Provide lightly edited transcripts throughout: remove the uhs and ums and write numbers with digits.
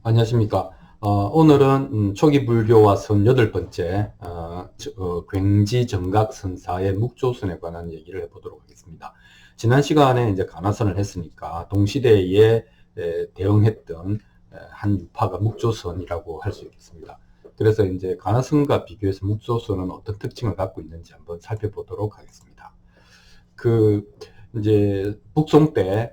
안녕하십니까. 오늘은 초기 불교와 선 여덟 번째 굉지 정각 선사의 묵조선에 관한 얘기를 해보도록 하겠습니다. 지난 시간에 이제 간화선을 했으니까 동시대에 대응했던 한 유파가 묵조선이라고 할 수 있겠습니다. 그래서 이제 간화선과 비교해서 묵조선은 어떤 특징을 갖고 있는지 한번 살펴보도록 하겠습니다. 이제 북송 때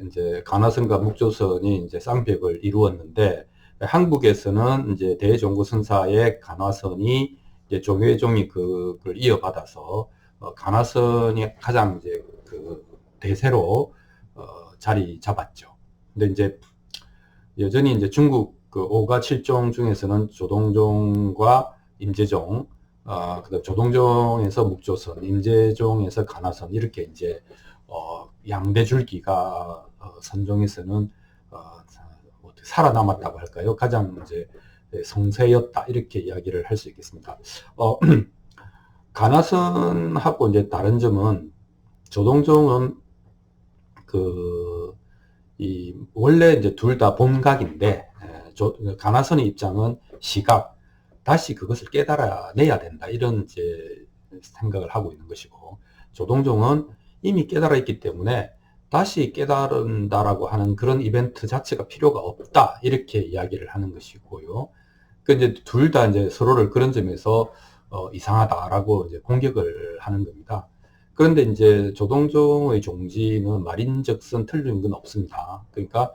이제 간화선과 묵조선이 이제 쌍벽을 이루었는데, 한국에서는 이제 대종고선사의 간화선이 이제 조계종이 그걸 이어받아서 간화선이 가장 이제 그 대세로 자리 잡았죠. 근데 이제 여전히 이제 중국 그 5가 7종 중에서는 조동종과 임재종, 그다음 조동종에서 묵조선, 임재종에서 간화선 이렇게 이제 양대 줄기가 선종에서는 살아남았다고 할까요? 가장 이제 성세였다 이렇게 이야기를 할 수 있겠습니다. 간화선하고 이제 다른 점은 조동종은 원래 이제 둘 다 본각인데, 간화선의 입장은 시각, 다시 그것을 깨달아내야 된다 이런 이제 생각을 하고 있는 것이고, 조동종은 이미 깨달아 있기 때문에 다시 깨달은다라고 하는 그런 이벤트 자체가 필요가 없다 이렇게 이야기를 하는 것이고요. 그 이제 둘 다 이제 서로를 그런 점에서 이상하다라고 이제 공격을 하는 겁니다. 그런데 이제 조동종의 종지는 말인즉슨 틀린 건 없습니다. 그러니까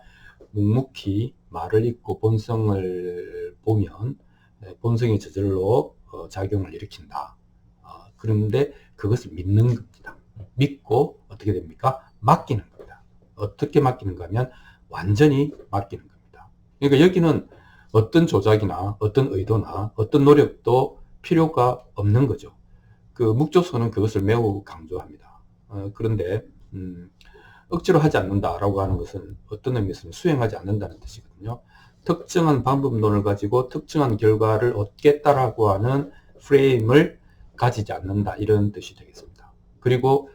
묵묵히 말을 읽고 본성을 보면 본성이 저절로 작용을 일으킨다. 그런데 그것을 믿는 겁니다. 믿고 어떻게 됩니까? 맡기는 겁니다. 어떻게 맡기는가 하면 완전히 맡기는 겁니다. 그러니까 여기는 어떤 조작이나 어떤 의도나 어떤 노력도 필요가 없는 거죠. 그 묵조선은 그것을 매우 강조합니다. 그런데 억지로 하지 않는다라고 하는 것은 어떤 의미에서는 수행하지 않는다는 뜻이거든요. 특정한 방법론을 가지고 특정한 결과를 얻겠다라고 하는 프레임을 가지지 않는다 이런 뜻이 되겠습니다. 그리고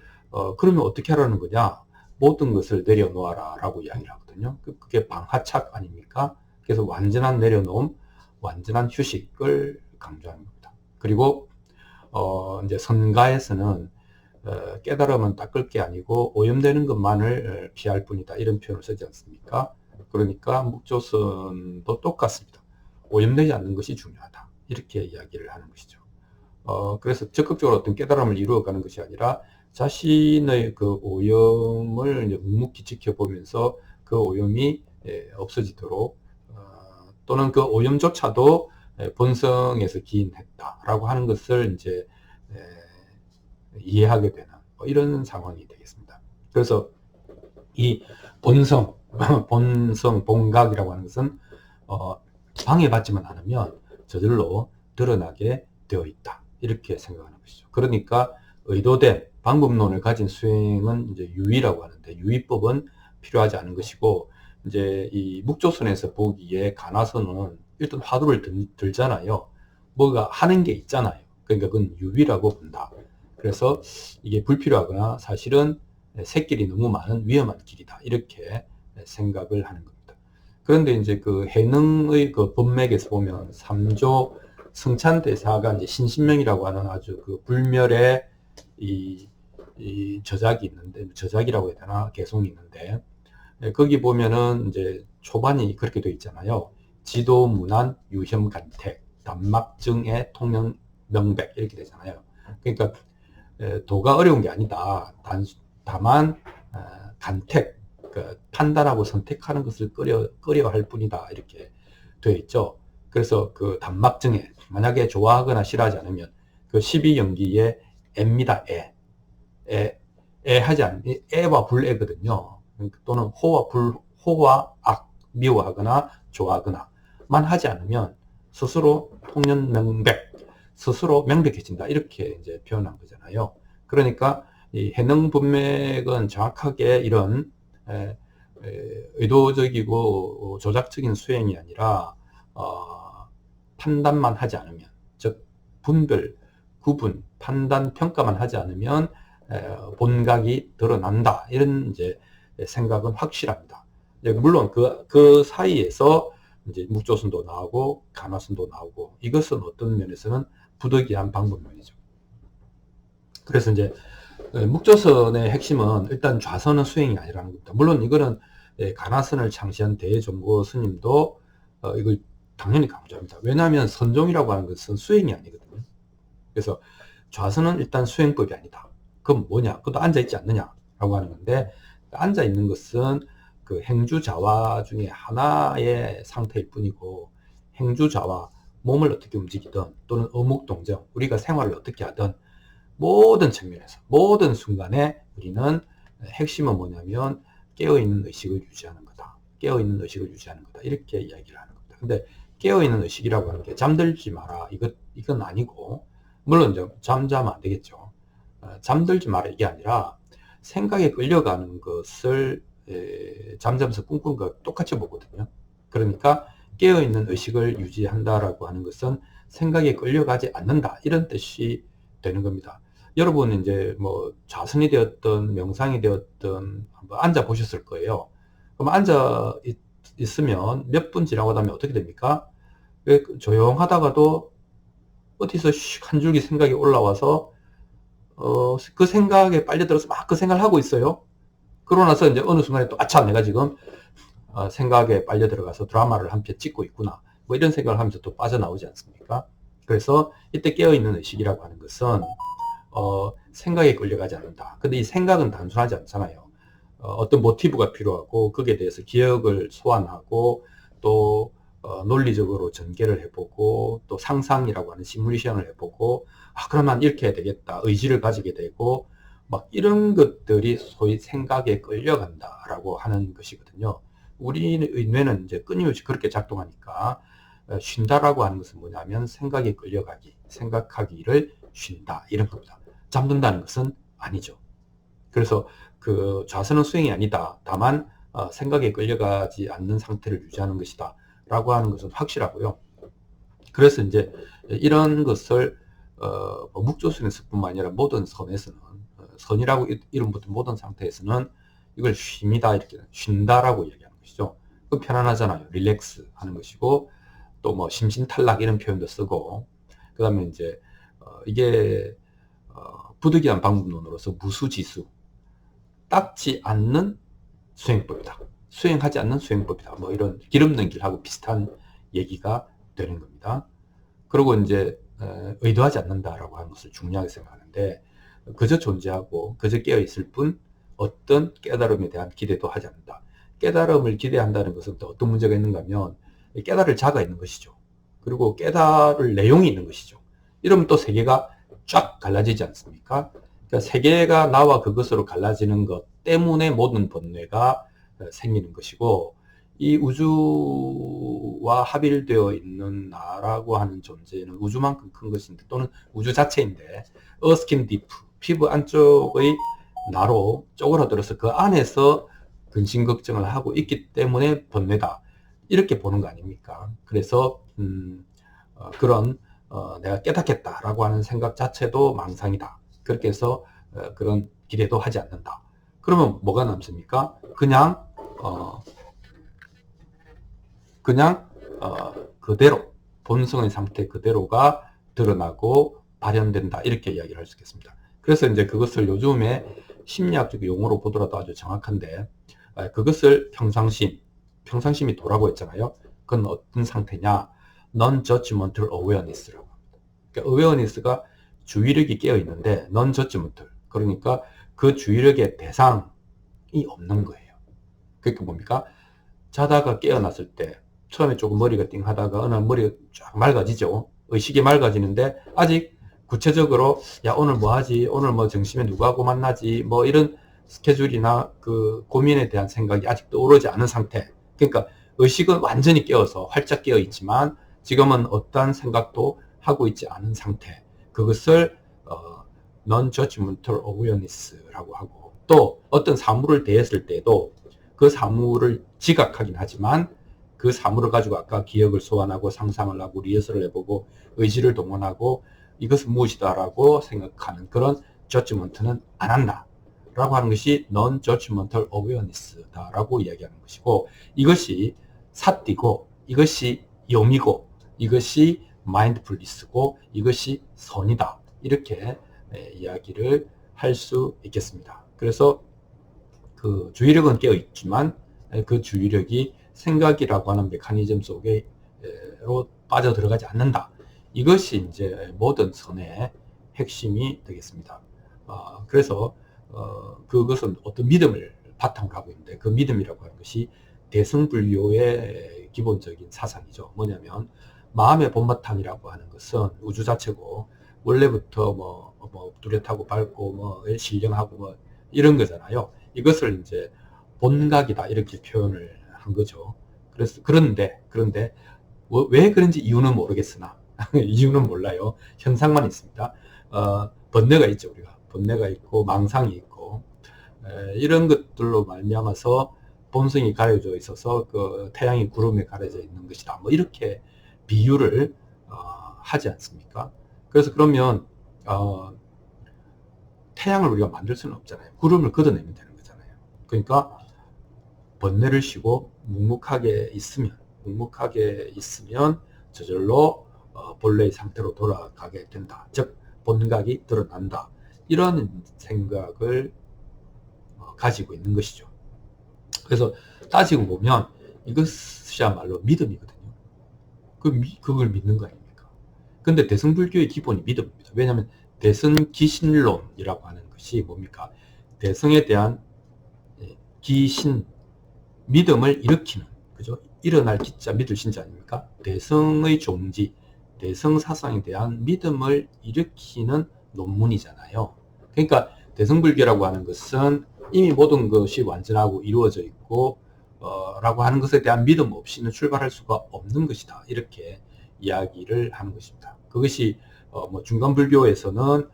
그러면 어떻게 하라는 거냐? 모든 것을 내려놓아라 라고 이야기를 하거든요. 그게 방하착 아닙니까? 그래서 완전한 내려놓음, 완전한 휴식을 강조하는 겁니다. 그리고 이제 선가에서는 깨달음은 닦을 게 아니고 오염되는 것만을 피할 뿐이다 이런 표현을 쓰지 않습니까? 그러니까 묵조선도 똑같습니다. 오염되지 않는 것이 중요하다 이렇게 이야기를 하는 것이죠. 그래서 적극적으로 어떤 깨달음을 이루어가는 것이 아니라 자신의 그 오염을 이제 묵묵히 지켜보면서 그 오염이 없어지도록, 또는 그 오염조차도 본성에서 기인했다라고 하는 것을 이제 이해하게 되는 이런 상황이 되겠습니다. 그래서 이 본성, 본각이라고 하는 것은 방해받지만 않으면 저절로 드러나게 되어 있다 이렇게 생각하는 것이죠. 그러니까 의도된 방법론을 가진 수행은 이제 유의라고 하는데, 유의법은 필요하지 않은 것이고, 이제 이 묵조선에서 보기에 간화선은 일단 화두를 들잖아요. 뭐가 하는 게 있잖아요. 그러니까 그건 유의라고 본다. 그래서 이게 불필요하거나 사실은 새길이 너무 많은 위험한 길이다 이렇게 생각을 하는 겁니다. 그런데 이제 그 해능의 그 법맥에서 보면 3조 성찬대사가 이제 신신명이라고 하는 아주 그 불멸의 이 저작이 있는데, 저작이라고 해야 되나, 개송이 있는데, 거기 보면은 이제 초반이 그렇게 되어 있잖아요. 지도 무난 유혐 간택 단막증의 통영 명백 이렇게 되잖아요. 그러니까 도가 어려운 게 아니다. 다만 간택, 그 판단하고 선택하는 것을 꺼려 할 뿐이다 이렇게 되어 있죠. 그래서 그 단막증에 만약에 좋아하거나 싫어하지 않으면 그 12연기에 애입니다. 하지 않, 애와 불애거든요. 또는 호와 악, 미워하거나 좋아하거나만 하지 않으면 스스로 통연명백, 스스로 명백해진다 이렇게 이제 표현한 거잖아요. 그러니까 이 해능분맥은 정확하게 이런 의도적이고 조작적인 수행이 아니라 판단만 하지 않으면, 즉 분별, 구분, 판단, 평가만 하지 않으면 본각이 드러난다 이런 이제 생각은 확실합니다. 물론 그 사이에서 이제 묵조선도 나오고 간화선도 나오고, 이것은 어떤 면에서는 부득이한 방법론이죠. 그래서 이제 묵조선의 핵심은 일단 좌선은 수행이 아니라는 겁니다. 물론 이거는 간화선을 창시한 대종고 스님도 이걸 당연히 강조합니다. 왜냐하면 선종이라고 하는 것은 수행이 아니거든요. 그래서 좌선은 일단 수행법이 아니다. 그럼 뭐냐? 그것도 앉아있지 않느냐라고 하는 건데, 앉아있는 것은 그 행주자화 중에 하나의 상태일 뿐이고, 행주자화, 몸을 어떻게 움직이든 또는 어묵동정, 우리가 생활을 어떻게 하든 모든 측면에서, 모든 순간에 우리는 핵심은 뭐냐면 깨어있는 의식을 유지하는 거다. 깨어있는 의식을 유지하는 거다. 이렇게 이야기를 하는 겁니다. 근데 깨어있는 의식이라고 하는 게 잠들지 마라, 이건 아니고, 물론 이제 잠자면 안 되겠죠. 잠들지 마라 이게 아니라 생각에 끌려가는 것을 잠자면서 꿈꾸는 거 똑같이 보거든요. 그러니까 깨어있는 의식을 유지한다라고 하는 것은 생각에 끌려가지 않는다, 이런 뜻이 되는 겁니다. 여러분 이제 뭐 좌선이 되었든 명상이 되었든 한번 앉아 보셨을 거예요. 그럼 앉아 있으면 몇 분 지나고 나면 어떻게 됩니까? 조용하다가도 어디서 한 줄기 생각이 올라와서 그 생각에 빨려들어서 막 그 생각을 하고 있어요. 그러고 나서 이제 어느 순간에 또 아차, 내가 지금 생각에 빨려 들어가서 드라마를 한 편 찍고 있구나, 뭐 이런 생각을 하면서 또 빠져나오지 않습니까? 그래서 이때 깨어있는 의식이라고 하는 것은 생각에 끌려가지 않는다. 근데 이 생각은 단순하지 않잖아요. 어떤 모티브가 필요하고 거기에 대해서 기억을 소환하고 또 논리적으로 전개를 해보고 또 상상이라고 하는 시뮬레이션을 해보고, 그러면 이렇게 해야 되겠다, 의지를 가지게 되고, 막 이런 것들이 소위 생각에 끌려간다라고 하는 것이거든요. 우리의 뇌는 이제 끊임없이 그렇게 작동하니까 쉰다라고 하는 것은 뭐냐면 생각에 끌려가기, 생각하기를 쉰다, 이런 겁니다. 잠든다는 것은 아니죠. 그래서 그 좌선은 수행이 아니다. 다만 생각에 끌려가지 않는 상태를 유지하는 것이다 라고 하는 것은 확실하고요. 그래서 이제 이런 것을 묵조선에서 뿐만 아니라 모든 선에서는, 선이라고 이름 붙은 모든 상태에서는 이걸 쉼이다, 이렇게 쉰다라고 얘기하는 것이죠. 그 편안하잖아요. 릴렉스 하는 것이고, 또 뭐 심신탈락 이런 표현도 쓰고, 그 다음에 이제 이게 부득이한 방법론으로서 무수지수, 닦지 않는 수행법이다, 수행하지 않는 수행법이다, 뭐 이런 기름 넣은 길하고 비슷한 얘기가 되는 겁니다. 그리고 이제 의도하지 않는다라고 하는 것을 중요하게 생각하는데, 그저 존재하고 그저 깨어 있을 뿐 어떤 깨달음에 대한 기대도 하지 않는다. 깨달음을 기대한다는 것은 또 어떤 문제가 있는가 하면 깨달을 자가 있는 것이죠. 그리고 깨달을 내용이 있는 것이죠. 이러면 또 세계가 쫙 갈라지지 않습니까? 그러니까 세계가 나와 그것으로 갈라지는 것 때문에 모든 번뇌가 생기는 것이고, 이 우주와 합일되어 있는 나라고 하는 존재는 우주만큼 큰 것인데, 또는 우주 자체인데, 어스킨 디프, 피부 안쪽의 나로 쪼그라들어서 그 안에서 근심 걱정을 하고 있기 때문에 번뇌다, 이렇게 보는 거 아닙니까? 그래서 그런 내가 깨닫겠다라고 하는 생각 자체도 망상이다, 그렇게 해서 그런 기대도 하지 않는다. 그러면 뭐가 남습니까? 그냥 그대로 본성의 상태 그대로가 드러나고 발현된다, 이렇게 이야기를 할 수 있겠습니다. 그래서 이제 그것을 요즘에 심리학적 용어로 보더라도 아주 정확한데, 그것을 평상심이 도라고 했잖아요. 그건 어떤 상태냐? Non-judgmental awareness라고 합니다. 그러니까 awareness가 주의력이 깨어 있는데 non-judgmental, 그러니까 그 주의력의 대상이 없는 거예요. 그러니까 뭡니까? 자다가 깨어났을 때 처음에 조금 머리가 띵하다가 어느 날 머리가 쫙 맑아지죠. 의식이 맑아지는데 아직 구체적으로 야 오늘 뭐 하지, 오늘 뭐 점심에 누구하고 만나지, 뭐 이런 스케줄이나 그 고민에 대한 생각이 아직 떠오르지 않은 상태. 그러니까 의식은 완전히 깨어서 활짝 깨어 있지만 지금은 어떠한 생각도 하고 있지 않은 상태. 그것을 non-judgmental awareness라고 하고, 또 어떤 사물을 대했을 때도 그 사물을 지각하긴 하지만 그 사물을 가지고 아까 기억을 소환하고 상상을 하고 리허설을 해보고 의지를 동원하고 이것은 무엇이다라고 생각하는 그런 judgment는 안 한다 라고 하는 것이 non-judgmental awareness다라고 이야기하는 것이고, 이것이 사띠고 이것이 영이고 이것이 마인드풀니스고 이것이 선이다. 이렇게 이야기를 할 수 있겠습니다. 그래서 그 주의력은 깨어 있지만 그 주의력이 생각이라고 하는 메커니즘 속에로 빠져 들어가지 않는다. 이것이 이제 모든 선의 핵심이 되겠습니다. 그래서 그것은 어떤 믿음을 바탕으로 하고 있는데 그 믿음이라고 하는 것이 대승불교의 기본적인 사상이죠. 뭐냐면 마음의 본바탕이라고 하는 것은 우주 자체고 원래부터 뭐 뚜렷하고 밝고 뭐 신령하고 뭐 이런 거잖아요. 이것을 이제 본각이다 이렇게 표현을 한 거죠. 그래서 그런데 왜 그런지 이유는 모르겠으나 이유는 몰라요. 현상만 있습니다. 번뇌가 있죠. 우리가 번뇌가 있고 망상이 있고 이런 것들로 말미암아서 본성이 가려져 있어서 그 태양이 구름에 가려져 있는 것이다. 뭐 이렇게 비유를 하지 않습니까? 그래서 그러면 태양을 우리가 만들 수는 없잖아요. 구름을 걷어내면 되는 거잖아요. 그러니까 번뇌를 쉬고 묵묵하게 있으면 저절로 본래의 상태로 돌아가게 된다. 즉 본각이 드러난다. 이런 생각을 가지고 있는 것이죠. 그래서 따지고 보면 이것이야말로 믿음이거든요. 그걸 믿는 거 아닙니까? 근데 대승불교의 기본이 믿음입니다. 왜냐하면 대승기신론이라고 하는 것이 뭡니까? 대승에 대한 기신, 믿음을 일으키는, 그죠? 일어날 기자, 믿을 신자 아닙니까? 대승의 종지, 대승 사상에 대한 믿음을 일으키는 논문이잖아요. 그러니까 대승불교라고 하는 것은 이미 모든 것이 완전하고 이루어져 있고 라고 하는 것에 대한 믿음 없이는 출발할 수가 없는 것이다. 이렇게 이야기를 하는 것입니다. 그것이 뭐 중간불교에서는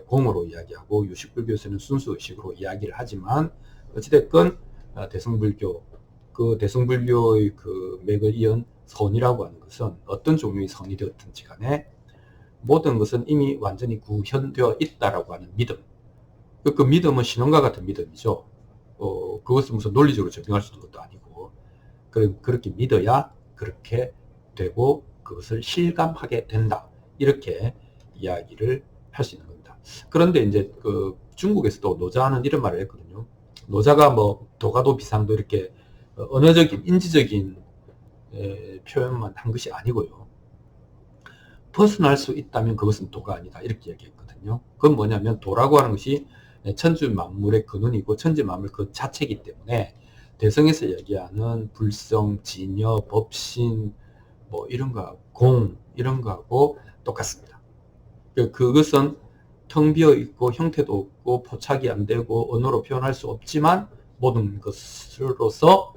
공으로 이야기하고 유식불교에서는 순수의식으로 이야기를 하지만 어찌됐건 대승불교, 그 대승불교의 그 맥을 이은 선이라고 하는 것은 어떤 종류의 선이 되었든지 간에 모든 것은 이미 완전히 구현되어 있다라고 하는 믿음. 그 믿음은 신앙과 같은 믿음이죠. 그것을 무슨 논리적으로 증명할 수 있는 것도 아니고, 그렇게 믿어야 그렇게 되고 그것을 실감하게 된다. 이렇게 이야기를 할 수 있는 겁니다. 그런데 이제 그 중국에서도 노자는 이런 말을 했거든요. 노자가 뭐 도가도 비상도 이렇게 언어적인 인지적인 표현만 한 것이 아니고요. 벗어날 수 있다면 그것은 도가 아니다. 이렇게 얘기했거든요. 그건 뭐냐면 도라고 하는 것이 천지 만물의 근원이고 천지 만물 그 자체이기 때문에 대성에서 얘기하는 불성, 진여, 법신 뭐 이런 거, 공 이런 거하고 똑같습니다. 그것은 텅 비어 있고 형태도 없고 포착이 안 되고 언어로 표현할 수 없지만 모든 것으로서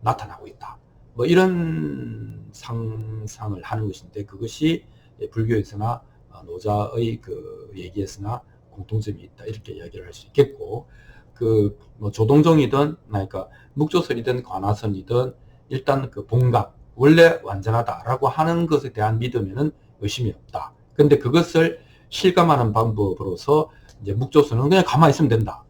나타나고 있다. 뭐 이런 상상을 하는 것인데 그것이 불교에서나 노자의 그 얘기에서나 공통점이 있다. 이렇게 이야기를 할 수 있겠고, 그 뭐 조동종이든 그러니까 묵조선이든 관화선이든 일단 그 본각 원래 완전하다라고 하는 것에 대한 믿음에는 의심이 없다. 근데 그것을 실감하는 방법으로서 이제 묵조선은 그냥 가만히 있으면 된다.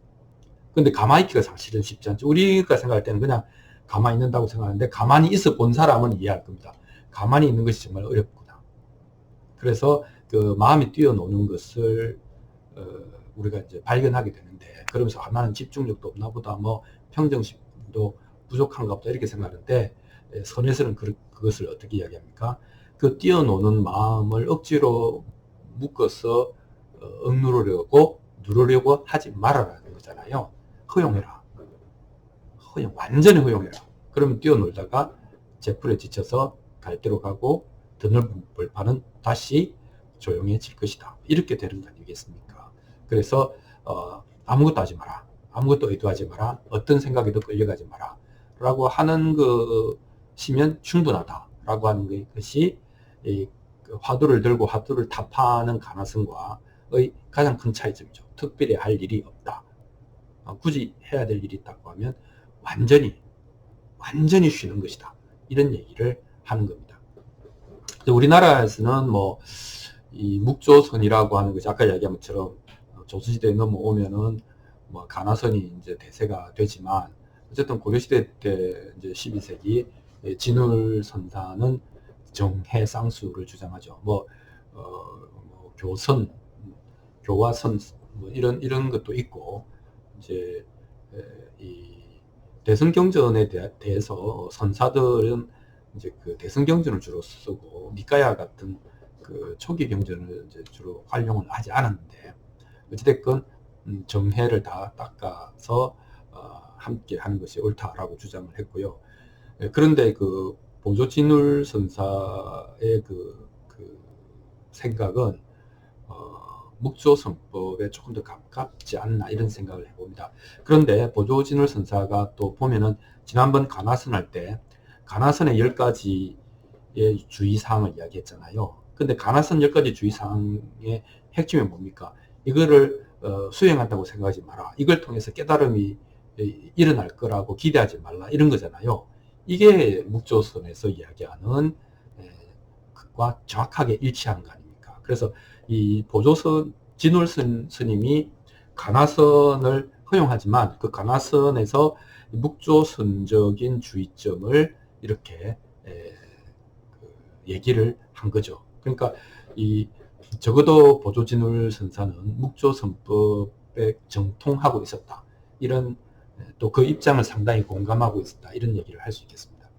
근데 가만히 있기가 사실은 쉽지 않죠. 우리가 생각할 때는 그냥 가만히 있는다고 생각하는데 가만히 있어 본 사람은 이해할 겁니다. 가만히 있는 것이 정말 어렵구나. 그래서 그 마음이 뛰어노는 것을 우리가 이제 발견하게 되는데, 그러면서 나는 집중력도 없나 보다, 뭐 평정심도 부족한가 보다 이렇게 생각하는데 선에서는 그것을 어떻게 이야기합니까? 그 뛰어노는 마음을 억지로 묶어서 억누르려고 누르려고 하지 말아라는 거잖아요. 허용해라. 완전히 허용해라. 그러면 뛰어놀다가 제풀에 지쳐서 갈 대로 가고 드넓은 벌판은 다시 조용해질 것이다. 이렇게 되는 거 아니겠습니까? 그래서 아무것도 하지 마라. 아무것도 의도하지 마라. 어떤 생각에도 끌려가지 마라. 라고 하는 것이면 충분하다. 라고 하는 것이 화두를 들고 화두를 타파하는 가나성과의 가장 큰 차이점이죠. 특별히 할 일이 없다. 굳이 해야 될 일이 있다고 하면 완전히 쉬는 것이다. 이런 얘기를 하는 겁니다. 우리나라에서는 뭐 이 묵조선이라고 하는 것이 아까 이야기한 것처럼 조선시대에 넘어오면은 뭐 가나선이 이제 대세가 되지만 어쨌든 고려시대 때 이제 12세기 진울선사는 정해 쌍수를 주장하죠. 교선, 교화선 뭐 이런 것도 있고, 이제 이 대승경전에 대해서 선사들은 이제 그 대승경전을 주로 쓰고 니까야 같은 그 초기 경전을 이제 주로 활용을 하지 않았는데, 어찌됐건 정해를 다 닦아서 함께 하는 것이 옳다라고 주장을 했고요. 그런데 그 보조진울 선사의 그 생각은 묵조선법에 조금 더 가깝지 않나 이런 생각을 해봅니다. 그런데 보조진울 선사가 또 보면은 지난번 가나선 할 때 가나선의 10가지의 주의사항을 이야기했잖아요. 근데 가나선 10가지 주의사항의 핵심이 뭡니까? 이거를 수행한다고 생각하지 마라. 이걸 통해서 깨달음이 일어날 거라고 기대하지 말라. 이런 거잖아요. 이게 묵조선에서 이야기하는 것과 정확하게 일치하는 거 아닙니까? 그래서 이 보조선 진울선 스님이 가나선을 허용하지만 그 가나선에서 묵조선적인 주의점을 이렇게 얘기를 한 거죠. 그러니까 적어도 보조진울 선사는 묵조선법에 정통하고 있었다. 이런 또 그 입장을 상당히 공감하고 있었다. 이런 얘기를 할 수 있겠습니다.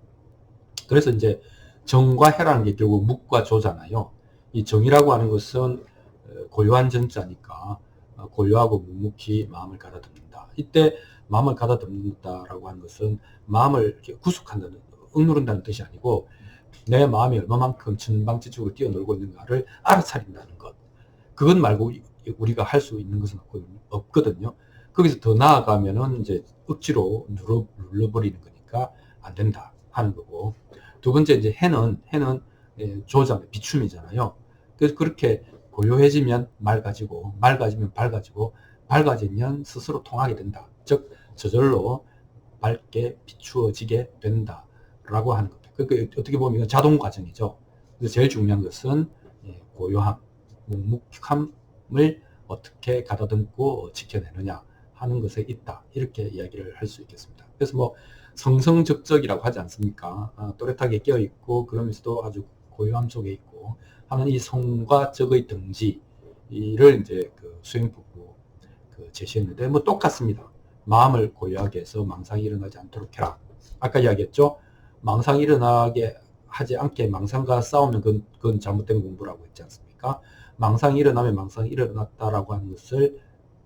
그래서 이제 정과 해라는 게 결국 묵과 조잖아요. 이 정이라고 하는 것은 고요한 정자니까 고요하고 묵묵히 마음을 가다듬는다. 이때 마음을 가다듬는다라고 하는 것은 마음을 이렇게 구속한다는, 억누른다는 뜻이 아니고 내 마음이 얼마만큼 천방지축으로 뛰어놀고 있는가를 알아차린다는 것. 그것 말고 우리가 할 수 있는 것은 없거든요. 거기서 더 나아가면은 이제 억지로 눌러버리는 거니까 안 된다 하는 거고. 두 번째 이제 해는 조장, 비춤이잖아요. 그래서 그렇게 고요해지면 맑아지고, 맑아지면 밝아지고, 밝아지면 스스로 통하게 된다. 즉 저절로 밝게 비추어지게 된다라고 하는 겁니다. 그러니까 어떻게 보면 이건 자동 과정이죠. 그래서 제일 중요한 것은 고요함, 묵묵함을 어떻게 가다듬고 지켜내느냐 하는 것에 있다. 이렇게 이야기를 할 수 있겠습니다. 그래서 뭐 성성적적이라고 하지 않습니까? 또렷하게 깨어있고 그러면서도 아주 고요함 속에 있고 하는 이 성과 적의 등지를 이제 그 수행법으로 제시했는데 뭐 똑같습니다. 마음을 고요하게 해서 망상이 일어나지 않도록 해라. 아까 이야기했죠? 망상이 일어나게 하지 않게 망상과 싸우면 그건 잘못된 공부라고 했지 않습니까? 망상이 일어나면 망상이 일어났다라고 하는 것을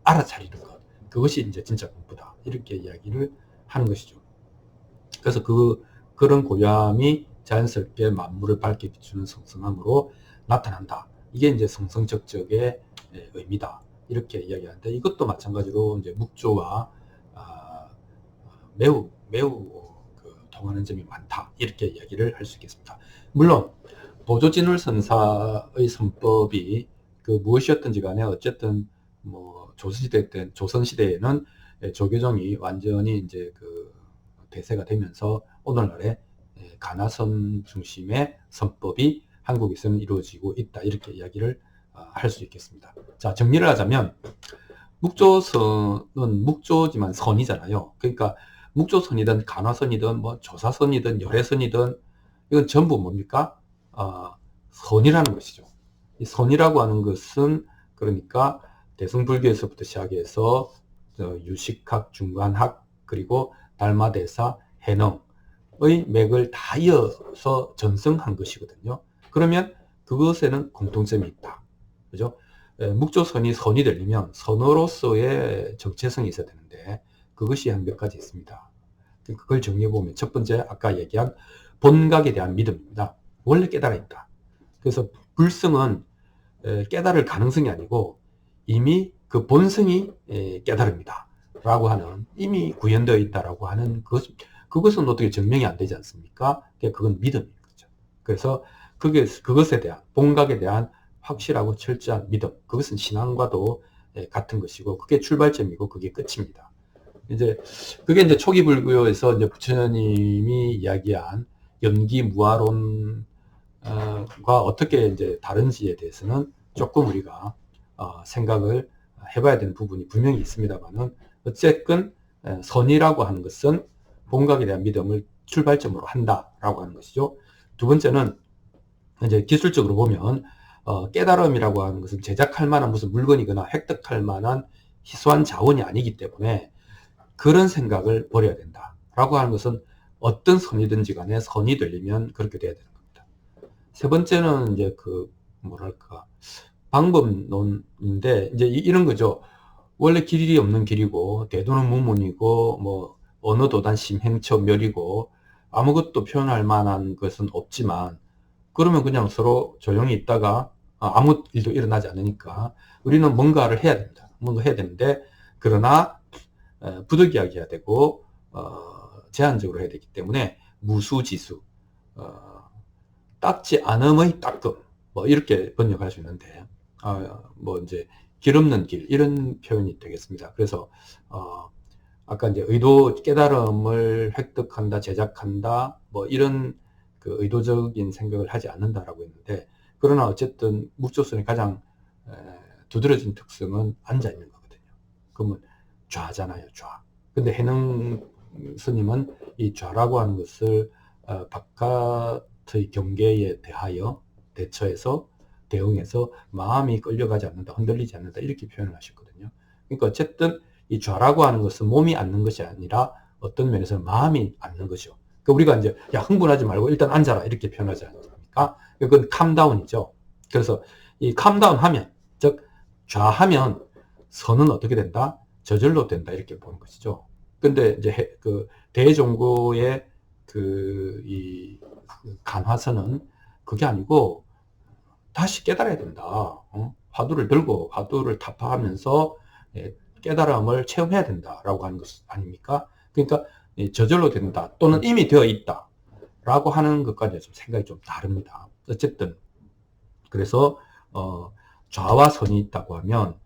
알아차리는 것. 그것이 이제 진짜 공부다. 이렇게 이야기를 하는 것이죠. 그래서 그런 고요함이 자연스럽게 만물을 밝게 비추는 성성함으로 나타난다. 이게 이제 성성적적의 의미다. 이렇게 이야기하는데 이것도 마찬가지로 이제 묵조와 매우 통하는 점이 많다. 이렇게 이야기를 할 수 있겠습니다. 물론 보조진울 선사의 선법이 무엇이었든지 간에 어쨌든 뭐 조선시대에는 조계종이 완전히 이제 대세가 되면서 오늘날의 가나선 중심의 선법이 한국에서는 이루어지고 있다. 이렇게 이야기를 할 수 있겠습니다. 자, 정리를 하자면 묵조선은 묵조지만 선이잖아요. 그러니까 묵조선이든 간화선이든 뭐 조사선이든 열애선이든 이건 전부 뭡니까? 선이라는 것이죠. 이 선이라고 하는 것은 그러니까 대승불교에서부터 시작해서 유식학, 중간학, 그리고 달마대사, 해능의 맥을 다 이어서 전승한 것이거든요. 그러면 그것에는 공통점이 있다. 그죠? 묵조선이 선이 되려면 선으로서의 정체성이 있어야 되는데 그것이 한 몇 가지 있습니다. 그걸 정리해보면 첫 번째 아까 얘기한 본각에 대한 믿음입니다. 원래 깨달아 있다. 그래서 불성은 깨달을 가능성이 아니고 이미 그 본성이 깨달음이다 라고 하는, 이미 구현되어 있다라고 하는 그것은 어떻게 증명이 안 되지 않습니까? 그건 믿음인 거죠. 그래서 그것에 대한, 본각에 대한 확실하고 철저한 믿음, 그것은 신앙과도 같은 것이고 그게 출발점이고 그게 끝입니다. 그게 이제 초기 불교에서 이제 부처님이 이야기한 연기무아론과 어떻게 이제 다른지에 대해서는 조금 우리가 생각을 해봐야 되는 부분이 분명히 있습니다만은 어쨌든 선이라고 하는 것은 본각에 대한 믿음을 출발점으로 한다라고 하는 것이죠. 두 번째는 이제 기술적으로 보면 깨달음이라고 하는 것은 제작할 만한 무슨 물건이거나 획득할 만한 희소한 자원이 아니기 때문에 그런 생각을 버려야 된다라고 하는 것은 어떤 선이든지 간에 선이 되려면 그렇게 돼야 되는 겁니다. 세 번째는 이제 그 뭐랄까 방법론인데 이제 이런 거죠. 원래 길이 없는 길이고 대도는 무문이고 뭐 어느 도단 심행처멸이고 아무것도 표현할 만한 것은 없지만 그러면 그냥 서로 조용히 있다가 아무 일도 일어나지 않으니까 우리는 뭔가를 해야 됩니다. 뭔가 해야 되는데 그러나 부득이하게 해야 되고 제한적으로 해야 되기 때문에 무수지수 닦지 않음의 따끔 뭐 이렇게 번역할 수 있는데 뭐 이제 길 없는 길 이런 표현이 되겠습니다. 그래서 아까 이제 의도 깨달음을 획득한다, 제작한다 뭐 이런 그 의도적인 생각을 하지 않는다라고 했는데 그러나 어쨌든 묵조선의 가장 두드러진 특성은 앉아 있는 거거든요. 그러면 좌잖아요, 좌. 근데 해능 스님은 이 좌라고 하는 것을 바깥의 경계에 대처해서 대응해서 마음이 끌려가지 않는다, 흔들리지 않는다 이렇게 표현을 하셨거든요. 그러니까 어쨌든 이 좌라고 하는 것은 몸이 앉는 것이 아니라 어떤 면에서는 마음이 앉는 거죠. 그러니까 우리가 이제 야 흥분하지 말고 일단 앉아라 이렇게 표현하지 않습니까? 그건 캄다운이죠. 그래서 이 캄다운 하면 즉 좌하면 선은 어떻게 된다? 저절로 된다 이렇게 보는 것이죠. 근데 이제 그 대종고의 이 간화선은 그게 아니고 다시 깨달아야 된다. 화두를 들고 화두를 타파하면서 깨달음을 체험해야 된다라고 하는 것 아닙니까? 그러니까 저절로 된다 또는 이미 되어 있다 라고 하는 것까지 좀 생각이 좀 다릅니다. 어쨌든 그래서 좌와 선이 있다고 하면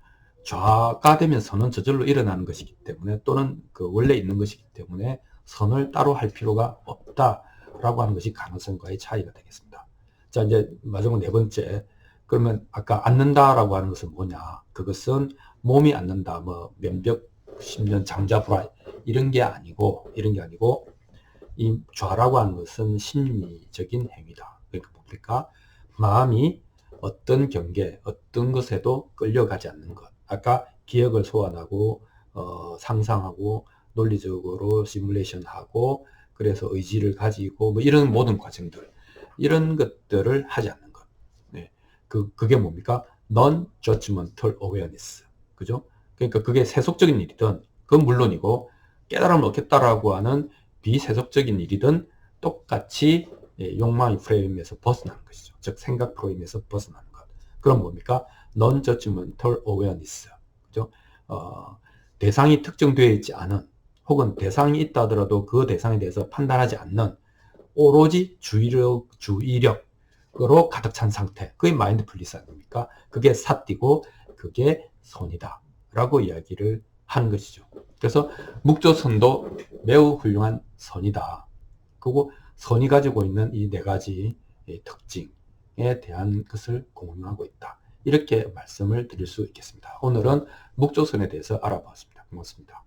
좌가 되면 선은 저절로 일어나는 것이기 때문에 또는 그 원래 있는 것이기 때문에 선을 따로 할 필요가 없다라고 하는 것이 가능성과의 차이가 되겠습니다. 자, 이제 마지막 네 번째. 그러면 아까 앉는다라고 하는 것은 뭐냐? 그것은 몸이 앉는다, 뭐 면벽, 십년, 장자불알 이런 게 아니고 이 좌라고 하는 것은 심리적인 행위다. 그러니까 뭡니까? 마음이 어떤 경계, 어떤 것에도 끌려가지 않는 것. 아까 기억을 소환하고 상상하고 논리적으로 시뮬레이션하고 그래서 의지를 가지고 뭐 이런 모든 과정들 이런 것들을 하지 않는 것. 네. 그게 뭡니까? Non-judgmental awareness. 그죠? 그러니까 그게 세속적인 일이든 그건 물론이고 깨달음을 얻겠다라고 하는 비세속적인 일이든 똑같이 욕망의 프레임에서 벗어나는 것이죠. 즉 생각 프레임에서 벗어나는 것. 그럼 뭡니까? Non-judgmental awareness. 그죠? 대상이 특정되어 있지 않은 혹은 대상이 있다 하더라도 그 대상에 대해서 판단하지 않는 오로지 주의력으로 가득 찬 상태. 그게 마인드풀리스 아닙니까? 그게 사띠고 그게 손이다. 라고 이야기를 하는 것이죠. 그래서 묵조선도 매우 훌륭한 선이다. 그리고 선이 가지고 있는 이 네 가지 특징에 대한 것을 공유하고 있다. 이렇게 말씀을 드릴 수 있겠습니다. 오늘은 묵조선에 대해서 알아보았습니다. 고맙습니다.